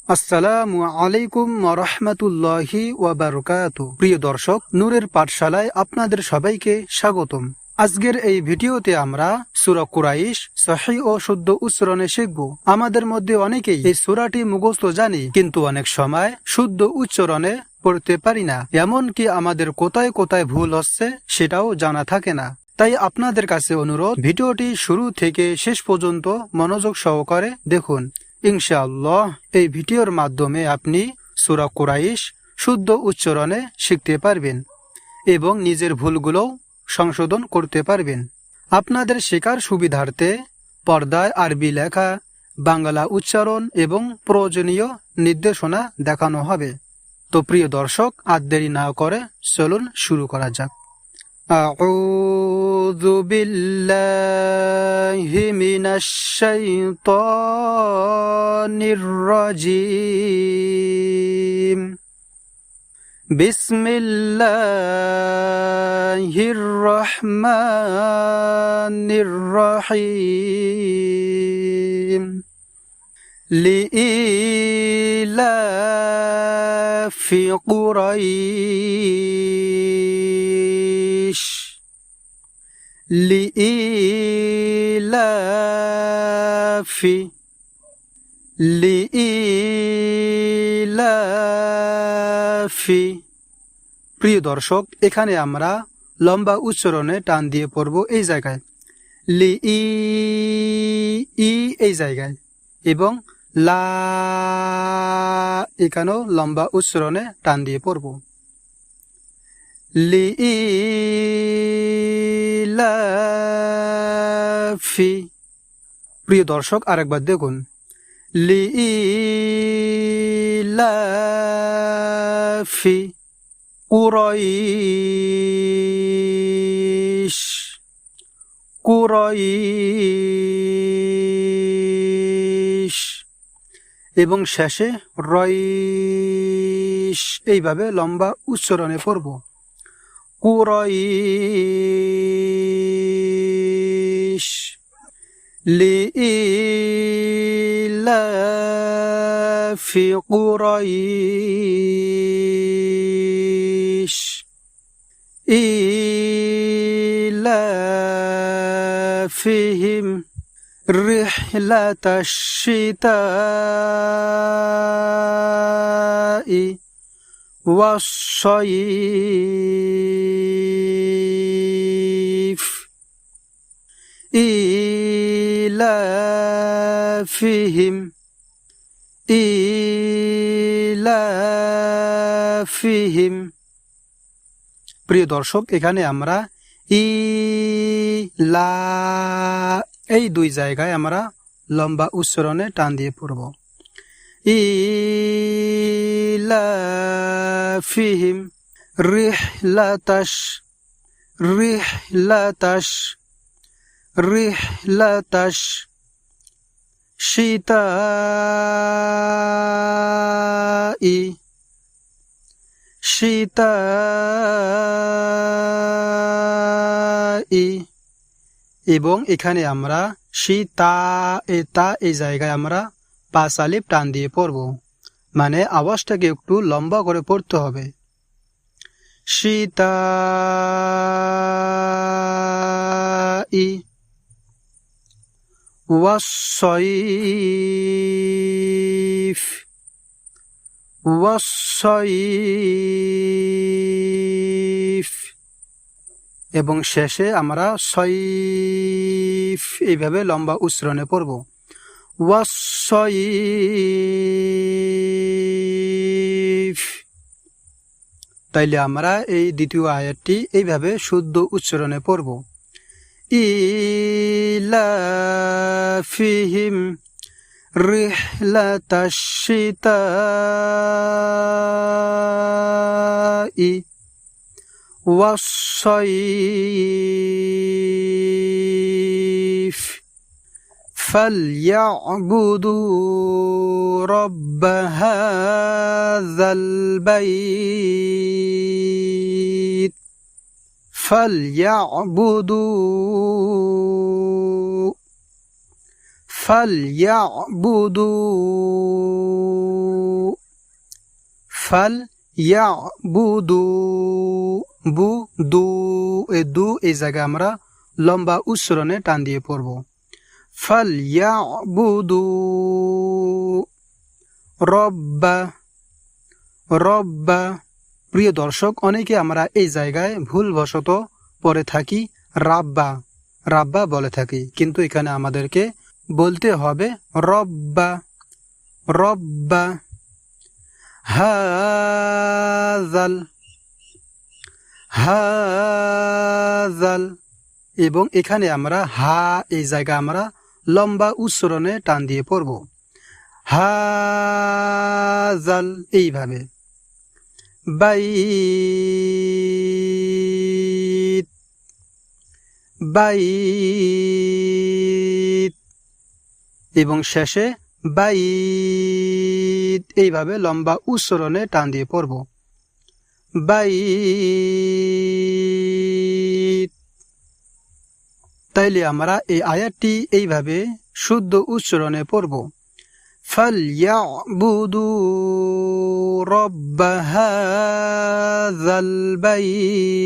আসসালামু আলাইকুম ওয়া রাহমাতুল্লাহি ওয়া বারাকাতুহু। প্রিয় দর্শক, নূরের পাঠশালায় আপনাদের সবাইকে স্বাগতম। আজকের এই ভিডিওতে আমরা সূরা কুরাইশ সহিহ ও শুদ্ধ উচ্চারণে শিখব। আমাদের মধ্যে অনেকেই এই সূরাটি মুখস্থ জানি, কিন্তু অনেক সময় শুদ্ধ উচ্চারণে পড়তে পারি না। এমনকি আমাদের কোথায় কোথায় ভুল হচ্ছে সেটাও জানা থাকে না। তাই আপনাদের কাছে অনুরোধ, ভিডিওটি শুরু থেকে শেষ পর্যন্ত মনোযোগ সহকারে দেখুন। ইনশাআল্লাহ এই ভিডিওর মাধ্যমে আপনি সূরা কুরাইশ শুদ্ধ উচ্চারণে শিখতে পারবেন এবং নিজের ভুলগুলোও সংশোধন করতে পারবেন। আপনাদের শেখার সুবিধার্থে পর্দায় আরবি লেখা, বাংলা উচ্চারণ এবং প্রয়োজনীয় নির্দেশনা দেখানো হবে। তো প্রিয় দর্শক, আর দেরি না করে চলুন শুরু করা যাক। أعوذ بالله من الشيطان الرجيم. بسم الله الرحمن الرحيم. لإيلاف قريش لإيلاف. প্রিয় দর্শক, এখানে আমরা লম্বা উচ্চারণে টান দিয়ে পড়ব এই জায়গায়, লি ই এই জায়গায়, এবং লা এখানেও লম্বা উচ্চারণে টান দিয়ে পড়ব। লিইলাফি। প্রিয় দর্শক, আরেকবার দেখুন, লিইলাফি কুরাইশ কুরাইশ, এবং শেষে রইশ, এইভাবে লম্বা উচ্চারণে পড়ব। কুরাইশ লিইলাফি কুরাইশ ইলাফিহিম রিহলাতাশ শিতাই والصيف إيلافهم. প্রিয় দর্শক, এখানে আমরা লা এই দুই জায়গায় আমরা লম্বা উচ্চারণে টান দিয়ে পড়ব। ইলাফিহিম রিহলাতাশ শিতাই, এবং এখানে আমরা শীতা এই জায়গায় আমরা পাঁচ আলিফ টান দিয়ে পড়ব, মানে আওয়াজটাকে একটু লম্বা করে পড়তে হবে। শীতাই ওয়াসসাইফ, এবং শেষে আমরা সইফ এইভাবে লম্বা উচ্চারণে পড়ব। ওয়াসসাইফ। তাইলে আমরা এই দ্বিতীয় আয়াতটি এইভাবে শুদ্ধ উচ্চারণে পড়ব। ইলাফিহিম রিহলাতাশ শিতাই والصيف فليعبدوا رب هذا البيت فليعبدوا ফাল ইয়া বুদু বু দু এই জায়গায় আমরা লম্বা উচ্চারণে টান দিয়ে পড়ব ফাল ইয়া বুদু রব্বা রব্বা। প্রিয় দর্শক, অনেকে আমরা এই জায়গায় ভুলবশত পড়ে থাকি রাব্বা রাব্বা বলে থাকি, কিন্তু এখানে আমাদেরকে বলতে হবে রব্বা রব্বা। হাযাল হাযাল, এবং এখানে আমরা হা এই জায়গা আমরা লম্বা উচ্চারণে টান দিয়ে পড়ব হাযাল এইভাবে। বাইত বাইত, এবং শেষে বাইত এইভাবে লম্বা উচ্চারণে টান দিয়ে পড়ব বাইত। তাইলে আমরা এই আয়াতটি এইভাবে শুদ্ধ উচ্চারণে পড়ব ফালইয়াবুদু রব্ব হাযাল বাইত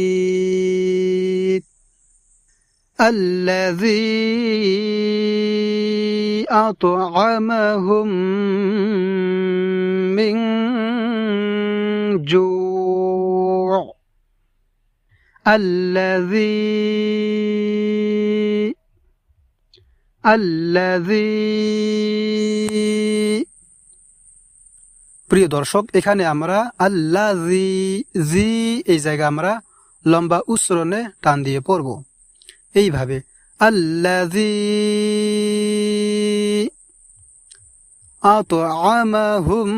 আল্লাযী আত'আমাহুম মিন জু' আল্লাযী। প্রিয় দর্শক, এখানে আমরা আল্লাযী জি এই জায়গা আমরা লম্বা উচ্চারণে টান দিয়ে পড়ব এইভাবে আল্লাযী আত'আমাহুম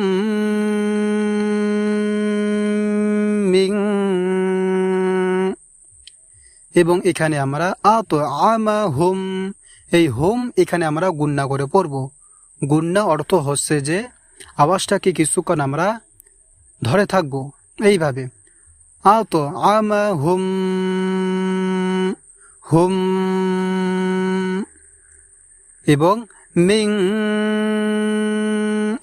মিন, এবং এখানে আমরা আত'আমাহুম এই হোম এখানে আমরা গুণনা করে পড়ব। গুণনা অর্থ হচ্ছে যে আওয়াজটাকে কিছুক্ষণ আমরা ধরে থাকব এইভাবে আত'আমাহুম হুম, এবং মিং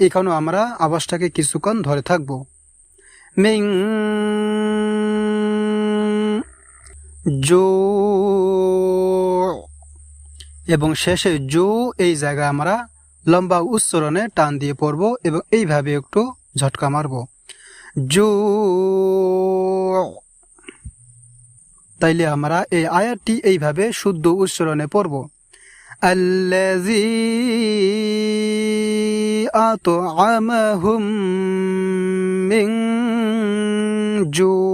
এখানেও আমরা আওয়াজটাকে কিছুক্ষণ ধরে থাকব মিং জো, এবং শেষে জো এই জায়গায় আমরা লম্বা উচ্চারণে টান দিয়ে পড়ব এবং এইভাবে একটু ঝটকা মারব জো। তাইলে আমরা এই আয়াতটি এইভাবে শুদ্ধ উচ্চারণে পড়ব আল্লাযী আত'আমাহুম মিন জু'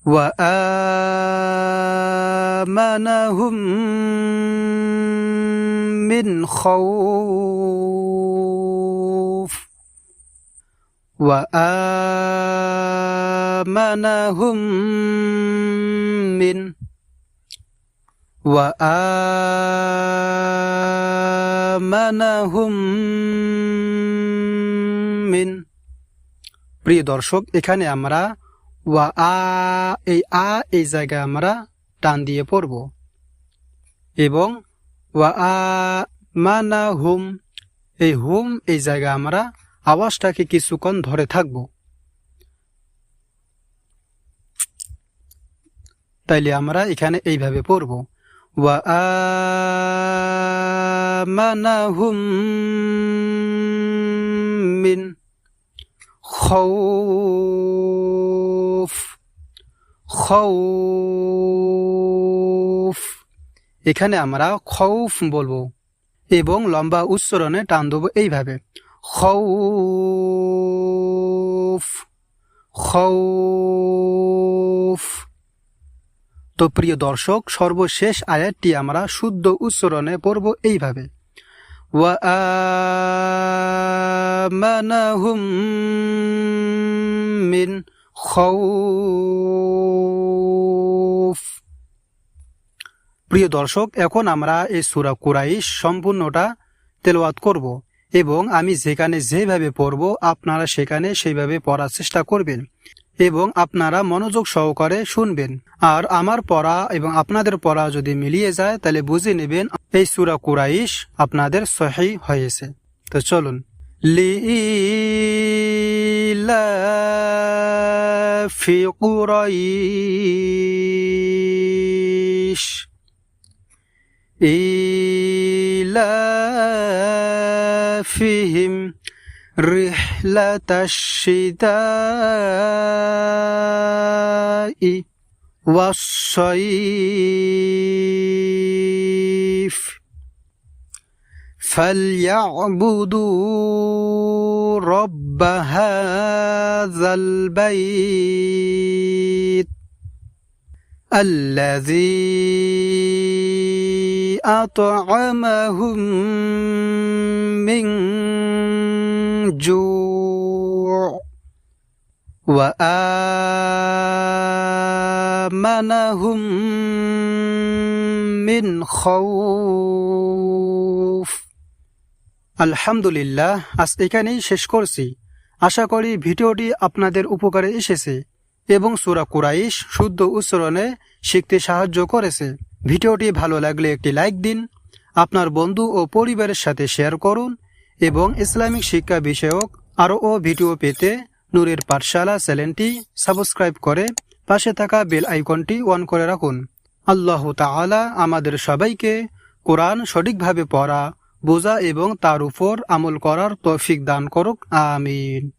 ওয়া আমানাহুম মিন খাউফ ওয়া আমানাহুম মিন ওয়া আমানাহুম মিন। প্রিয় দর্শক, এখানে আমরা ওয়া এই জায়গায় আমরা টান দিয়ে পড়ব এবং ওয়া আমানাহুম এই হুম এই জায়গায় আমরা আওয়াজটাকে কিছুক্ষণ ধরে থাকব। তাইলে আমরা এখানে এইভাবে পড়ব ওয়া আমানাহুম মিন খাউফ খাউফ, এখানে আমরা খাউফ বলবো এবং লম্বা উচ্চারণে টান দেবো এইভাবে খাউফ খাউফ। তো প্রিয় দর্শক, সর্বশেষ আয়াতটি আমরা শুদ্ধ উচ্চারণে পড়ব এইভাবে ওয়া আমানাহুম মিন খাউফ। প্রিয় দর্শক, এখন আমরা এই সূরা কুরাইশ সম্পূর্ণটা তেলাওয়াত করব এবং আমি যেখানে যেভাবে পড়ব আপনারা সেখানে সেইভাবে পড়ার চেষ্টা করবেন এবং আপনারা মনোযোগ সহকারে শুনবেন। আর আমার পড়া এবং আপনাদের পড়া যদি মিলিয়ে যায় তাহলে বুঝে নেবেন এই সূরা কুরাইশ আপনাদের সহিহ হয়েছে। তো চলুন লিইলাফি কুরাইশ ইলাফিহিম রিহলাতাশ শিতাই ওয়াস-সাইফ فليعبدوا رب هذا البيت الذي أطعمهم من جوع وآمنهم من خوف আলহামদুলিল্লাহ, আজ এখানেই শেষ করছি। আশা করি ভিডিওটি আপনাদের উপকারে এসেছে এবং সূরা কুরাইশ শুদ্ধ উচ্চারণে শিখতে সাহায্য করেছে। ভিডিওটি ভালো লাগলে একটি লাইক দিন, আপনার বন্ধু ও পরিবারের সাথে শেয়ার করুন এবং ইসলামিক শিক্ষা বিষয়ক আরও ভিডিও পেতে নূরের পাঠশালা চ্যানেলটি সাবস্ক্রাইব করে পাশে থাকা বেল আইকনটি অন করে রাখুন। আল্লাহ তাআলা আমাদের সবাইকে কোরআন সঠিকভাবে পড়া, বোঝা এবং তার উপর আমল করার তৌফিক দান করুক। আমিন।